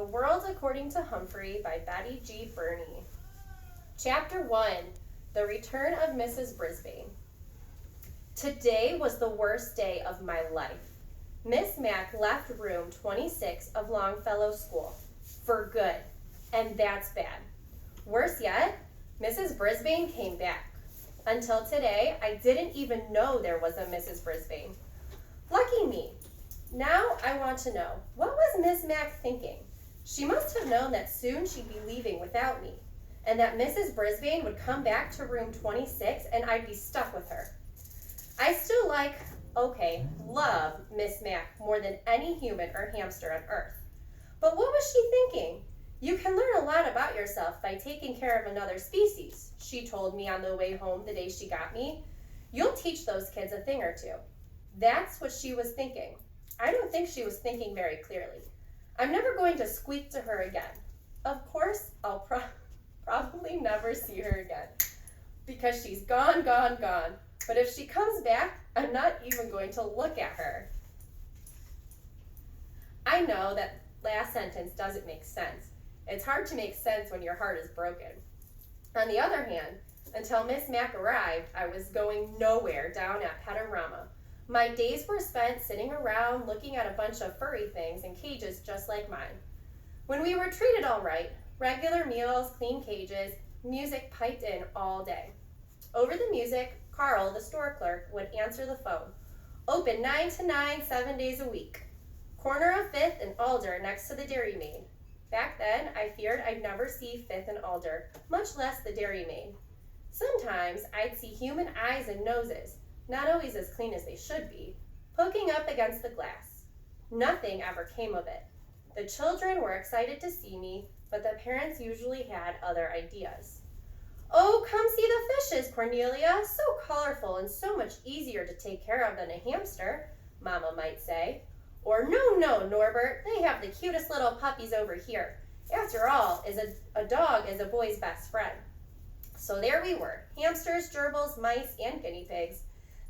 The World According to Humphry by Betty G. Burney. Chapter 1, The Return of Mrs. Brisbane. Today was the worst day of my life. Miss Mack left room 26 of Longfellow School for good, and that's bad. Worse yet, Mrs. Brisbane came back. Until today, I didn't even know there was a Mrs. Brisbane. Lucky me. Now I want to know, what was Miss Mack thinking? She must have known that soon she'd be leaving without me, and that Mrs. Brisbane would come back to room 26 and I'd be stuck with her. I still love Miss Mack more than any human or hamster on earth. But what was she thinking? You can learn a lot about yourself by taking care of another species, she told me on the way home the day she got me. You'll teach those kids a thing or two. That's what she was thinking. I don't think she was thinking very clearly. I'm never going to squeak to her again. Of course, I'll probably never see her again because she's gone. But if she comes back, I'm not even going to look at her. I know that last sentence doesn't make sense. It's hard to make sense when your heart is broken. On the other hand, until Miss Mack arrived, I was going nowhere down at Pedorama. My days were spent sitting around looking at a bunch of furry things in cages just like mine. When we were treated all right, regular meals, clean cages, music piped in all day. Over the music, Carl, the store clerk, would answer the phone. Open 9 to 9, 7 days a week. Corner of 5th and Alder next to the Dairy Maid. Back then, I feared I'd never see 5th and Alder, much less the Dairy Maid. Sometimes I'd see human eyes and noses, not always as clean as they should be, poking up against the glass. Nothing ever came of it. The children were excited to see me, but the parents usually had other ideas. Oh, come see the fishes, Cornelia. So colorful and so much easier to take care of than a hamster, Mama might say. Or, no, Norbert, they have the cutest little puppies over here. After all, a dog is a boy's best friend. So there we were, hamsters, gerbils, mice, and guinea pigs.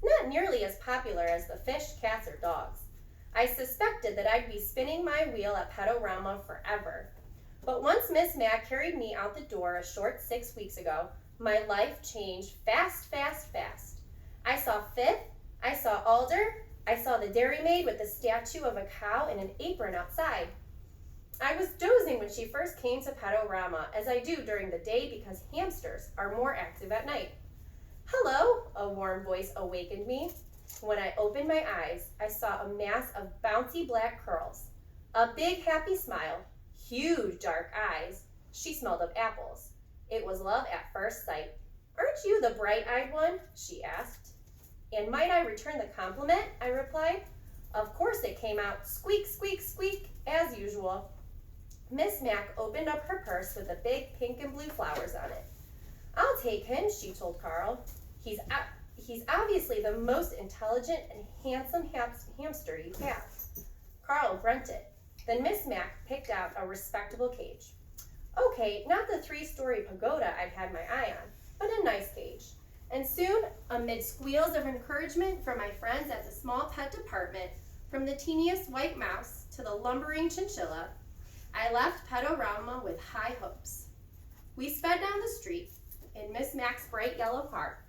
Not nearly as popular as the fish, cats, or dogs. I suspected that I'd be spinning my wheel at Pedorama forever. But once Miss Mack carried me out the door a short 6 weeks ago, my life changed fast. I saw 5th, I saw Alder, I saw the Dairy Maid with the statue of a cow in an apron outside. I was dozing when she first came to Pedorama, as I do during the day because hamsters are more active at night. Hello, a warm voice awakened me. When I opened my eyes, I saw a mass of bouncy black curls, a big happy smile, huge dark eyes. She smelled of apples. It was love at first sight. Aren't you the bright-eyed one? She asked. And might I return the compliment? I replied. Of course it came out squeak, as usual. Miss Mack opened up her purse with the big pink and blue flowers on it. I'll take him, she told Carl. He's obviously the most intelligent and handsome hamster you have. Carl grunted. Then Miss Mack picked out a respectable cage. Okay, not the 3-story pagoda I'd had my eye on, but a nice cage. And soon, amid squeals of encouragement from my friends at the small pet department, from the teeniest white mouse to the lumbering chinchilla, I left Pedorama with high hopes. We sped down the street in Miss Mack's bright yellow car.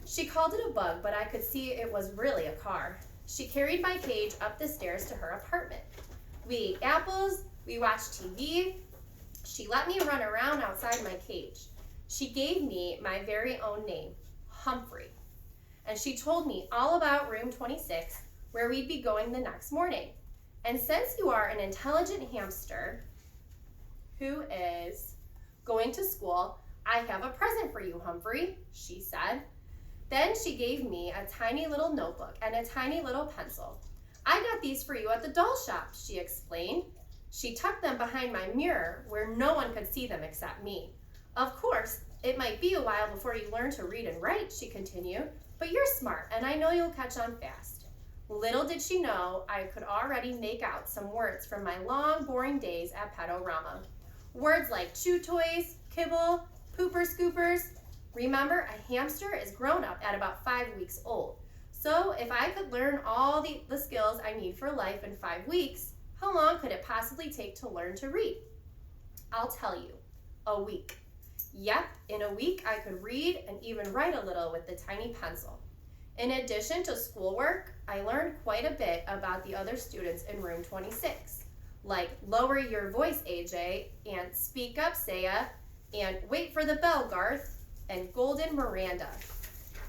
She called it a bug, but I could see it was really a car. She carried my cage up the stairs to her apartment. We ate apples, we watched TV. She let me run around outside my cage. She gave me my very own name, Humphry. And she told me all about room 26, where we'd be going the next morning. And since you are an intelligent hamster who is going to school, I have a present for you, Humphry, she said. Then she gave me a tiny little notebook and a tiny little pencil. I got these for you at the doll shop, she explained. She tucked them behind my mirror where no one could see them except me. Of course, it might be a while before you learn to read and write, she continued, but you're smart and I know you'll catch on fast. Little did she know I could already make out some words from my long, boring days at Pedorama. Words like chew toys, kibble, pooper scoopers. Remember, a hamster is grown up at about 5 weeks old. So if I could learn all the skills I need for life in 5 weeks, How long could it possibly take to learn to read? I'll tell you, a week. Yep, in a week I could read and even write a little with the tiny pencil. In addition to schoolwork, I learned quite a bit about the other students in room 26, like lower your voice, AJ, and speak up, Saya, and wait for the bell, Garth, and Golden Miranda.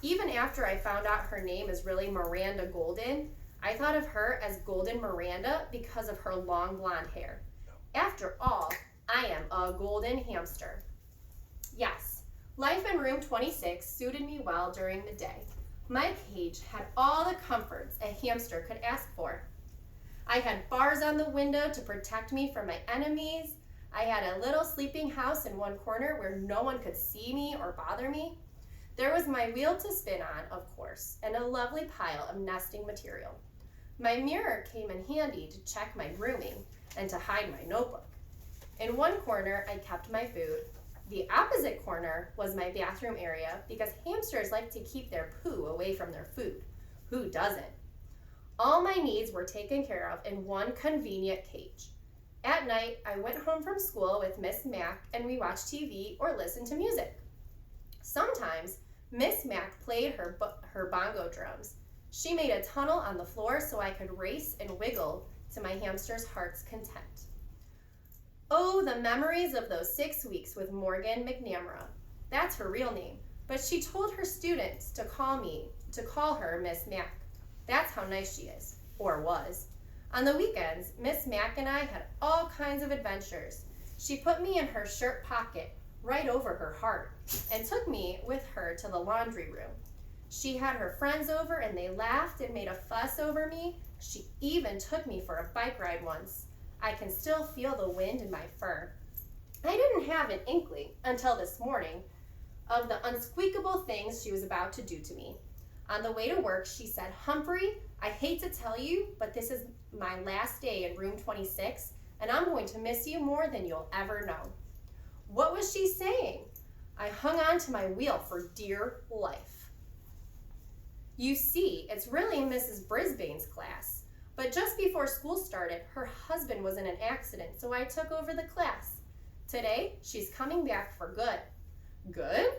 Even after I found out her name is really Miranda Golden, I thought of her as Golden Miranda because of her long blonde hair. After all, I am a golden hamster. Yes, life in room 26 suited me well during the day. My cage had all the comforts a hamster could ask for. I had bars on the window to protect me from my enemies. I had a little sleeping house in one corner where no one could see me or bother me. There was my wheel to spin on, of course, and a lovely pile of nesting material. My mirror came in handy to check my grooming and to hide my notebook. In one corner, I kept my food. The opposite corner was my bathroom area because hamsters like to keep their poo away from their food. Who doesn't? All my needs were taken care of in one convenient cage. At night, I went home from school with Miss Mac and we watched TV or listened to music. Sometimes, Miss Mac played her bongo drums. She made a tunnel on the floor so I could race and wiggle to my hamster's heart's content. Oh, the memories of those 6 weeks with Morgan McNamara. That's her real name, but she told her students to call her Miss Mac. That's how nice she is, or was. On the weekends, Miss Mac and I had all kinds of adventures. She put me in her shirt pocket, right over her heart, and took me with her to the laundry room. She had her friends over and they laughed and made a fuss over me. She even took me for a bike ride once. I can still feel the wind in my fur. I didn't have an inkling until this morning of the unsqueakable things she was about to do to me. On the way to work, she said, "Humphrey, I hate to tell you, but this is my last day in room 26, and I'm going to miss you more than you'll ever know." What was she saying? I hung on to my wheel for dear life. You see, it's really Mrs. Brisbane's class. But just before school started, her husband was in an accident, so I took over the class. Today, she's coming back for good. Good?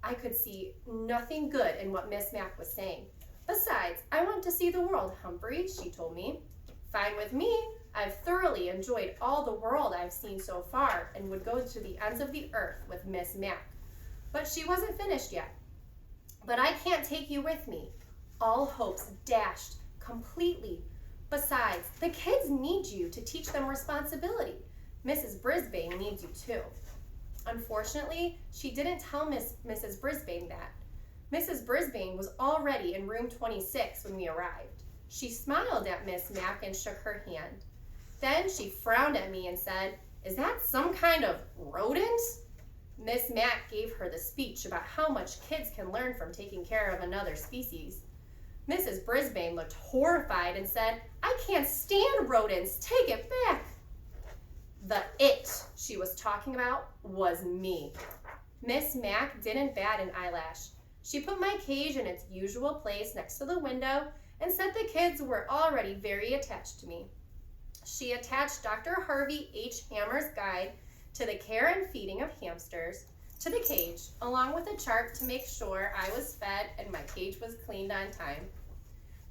I could see nothing good in what Miss Mac was saying. Besides, I want to see the world, Humphrey, she told me. Fine with me. I've thoroughly enjoyed all the world I've seen so far and would go to the ends of the earth with Miss Mac. But she wasn't finished yet. But I can't take you with me. All hopes dashed completely. Besides, the kids need you to teach them responsibility. Mrs. Brisbane needs you too. Unfortunately, she didn't tell Mrs. Brisbane that. Mrs. Brisbane was already in room 26 when we arrived. She smiled at Miss Mac and shook her hand. Then she frowned at me and said, "Is that some kind of rodent?" Miss Mac gave her the speech about how much kids can learn from taking care of another species. Mrs. Brisbane looked horrified and said, "I can't stand rodents. Take it back." The it she was talking about was me. Miss Mac didn't bat an eyelash. She put my cage in its usual place next to the window and said the kids were already very attached to me. She attached Dr. Harvey H. Hammer's guide to the care and feeding of hamsters to the cage, along with a chart to make sure I was fed and my cage was cleaned on time.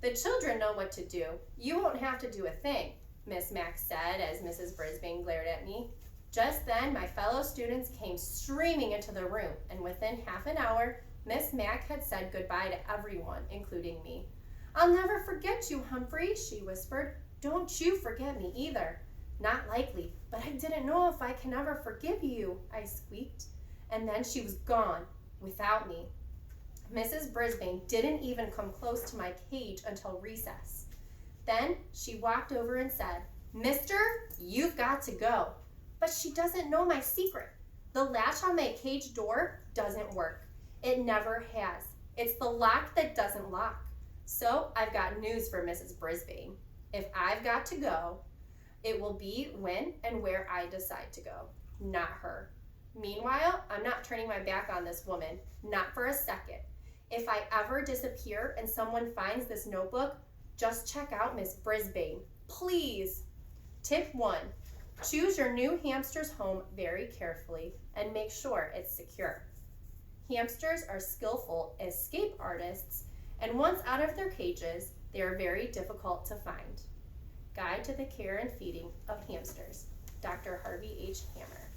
"The children know what to do. You won't have to do a thing," Miss Mac said as Mrs. Brisbane glared at me. Just then, my fellow students came streaming into the room, and within half an hour, Miss Mac had said goodbye to everyone, including me. "I'll never forget you, Humphrey," she whispered. "Don't you forget me either." "Not likely, but I didn't know if I can ever forgive you," I squeaked. And then she was gone, without me. Mrs. Brisbane didn't even come close to my cage until recess. Then she walked over and said, "Mister, you've got to go." But she doesn't know my secret. The latch on my cage door doesn't work. It never has. It's the lock that doesn't lock. So I've got news for Mrs. Brisbane. If I've got to go, it will be when and where I decide to go, not her. Meanwhile, I'm not turning my back on this woman, not for a second. If I ever disappear and someone finds this notebook, just check out Miss Brisbane, please. Tip 1. Choose your new hamster's home very carefully and make sure it's secure. Hamsters are skillful escape artists, and once out of their cages, they are very difficult to find. Guide to the Care and Feeding of Hamsters, Dr. Harvey H. Hammer.